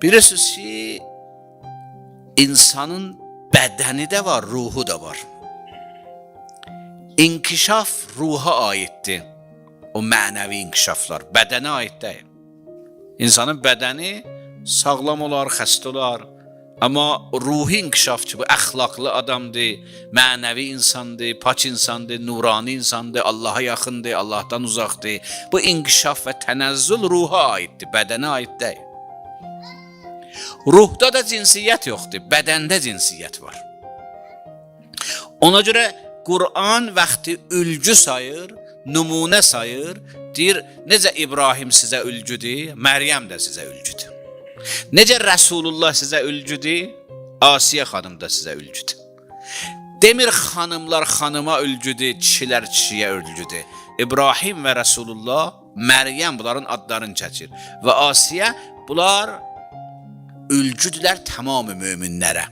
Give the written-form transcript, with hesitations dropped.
Bilirsiniz ki, insanın bədəni də var, ruhu da var. İnkişaf ruha aiddir. O mənəvi inkişaflar bədənə aid deyil. İnsanın bədəni sağlam olar, xəstə olar. Amma ruhi inkişaf ki, bu əxlaqlı adamdır, mənəvi insandır, pak insandır, nurani insandır, Allaha yaxındır, Allahdan uzaqdır. Bu inkişaf və tənəzzül ruha aiddir, bədənə aid deyil. Ruhda da cinsiyyət yoxdur, bədəndə cinsiyyət var. Ona görə Qur'an vaxtı ülgü sayır, nümunə sayır, deyir, necə İbrahim sizə ülgüdür, Məryəm də sizə ülgüdür. Necə Rəsulullah sizə ülgüdür, Asiyə xanım da sizə ülgüdür. Demir xanımlar xanıma ülgüdür, kişilər kişiyə ülgüdür. İbrahim və Rəsulullah, Məryəm bunların adlarını çəkir. Və Asiyə bunlar ülgüdülər tamamı möminlərə.